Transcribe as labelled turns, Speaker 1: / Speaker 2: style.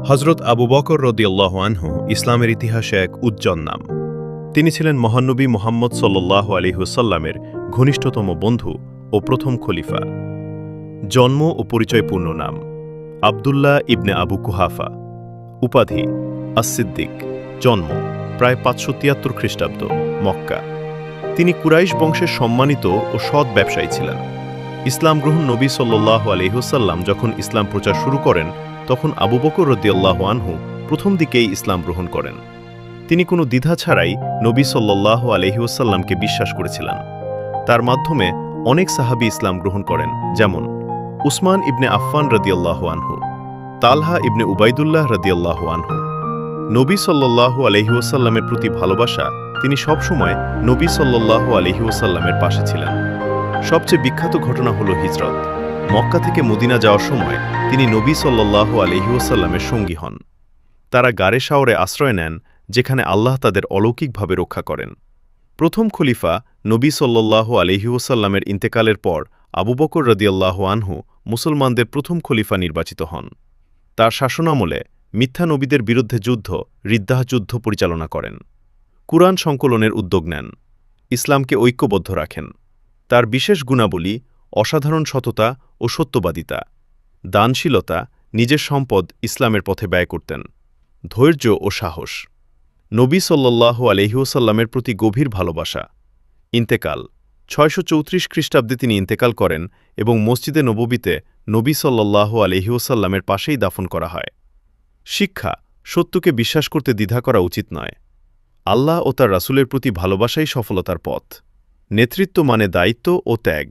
Speaker 1: হজরত আবু বকর রদিয়াল্লাহু আনহু ইসলামের ইতিহাসে এক উজ্জ্বল নাম। তিনি ছিলেন মহানবী মুহাম্মদ সাল্লাল্লাহু আলাইহি ওয়াসাল্লামের ঘনিষ্ঠতম বন্ধু ও প্রথম খলিফা। জন্ম ও পরিচয়পূর্ণ নাম: আবদুল্লাহ ইবনে আবু কুহাফা। উপাধি: আস-সিদ্দিক। জন্ম প্রায় ৫৭৩ খ্রিস্টাব্দ, মক্কা। তিনি কুরাইশ বংশের সম্মানিত ও সৎ ব্যবসায়ী ছিলেন। ইসলাম গ্রহণ নবী সাল্লাল্লাহু আলাইহি ওয়াসাল্লাম যখন ইসলাম প্রচার শুরু করেন, তখন আবু বকর রাদিয়াল্লাহু আনহু প্রথম দিকেই ইসলাম গ্রহণ করেন। তিনি কোনো দ্বিধা ছাড়াই নবী সাল্লাল্লাহু আলাইহি ওয়াসাল্লামকে বিশ্বাস করেছিলেন। তার মাধ্যমে অনেক সাহাবী ইসলাম গ্রহণ করেন, যেমন উসমান ইবনে আফফান রাদিয়াল্লাহু আনহু, তালহা ইবনে উবাইদুল্লাহ রাদিয়াল্লাহু আনহু। নবী সাল্লাল্লাহু আলাইহি ওয়াসাল্লামের প্রতি ভালোবাসা, তিনি সবসময় নবী সাল্লাল্লাহু আলাইহি ওয়াসাল্লামের পাশে ছিলেন। সবচেয়ে বিখ্যাত ঘটনা হল হিজরত। মক্কা থেকে মদিনা যাওয়ার সময় তিনি নবী সাল্লাল্লাহু আলাইহি ওয়াসাল্লামের সঙ্গী হন। তারা গারে শাওরে আশ্রয় নেন, যেখানে আল্লাহ তাদের অলৌকিকভাবে রক্ষা করেন। প্রথম খলিফা নবী সাল্লাল্লাহু আলাইহি ওয়াসাল্লামের ইন্তেকালের পর আবু বকর রাদিয়াল্লাহু আনহু মুসলমানদের প্রথম খলিফা নির্বাচিত হন। তার শাসনামলে মিথ্যা নবীদের বিরুদ্ধে যুদ্ধ, রিদ্দাহ যুদ্ধ পরিচালনা করেন। কুরআন সংকলনের উদ্যোগ নেন। ইসলামকে ঐক্যবদ্ধ রাখেন। তার বিশেষ গুণাবলী: অসাধারণ সততা ও সত্যবাদিতা, দানশীলতা, নিজের সম্পদ ইসলামের পথে ব্যয় করতেন, ধৈর্য ও সাহস। নবী সাল্লাল্লাহু আলাইহি ওয়াসাল্লামের প্রতি গভীর ভালোবাসা। ইন্তেকাল: ৬৩৪ খ্রিস্টাব্দে তিনি ইন্তেকাল করেন এবং মসজিদে নববীতে নবী সাল্লাল্লাহু আলাইহি ওয়াসাল্লামের পাশেই দাফন করা হয়। শিক্ষা: সত্যকে বিশ্বাস করতে দ্বিধা করা উচিত নয়। আল্লাহ ও তার রাসূলের প্রতি ভালোবাসাই সফলতার পথ। নেতৃত্ব মানে দায়িত্ব ও ত্যাগ।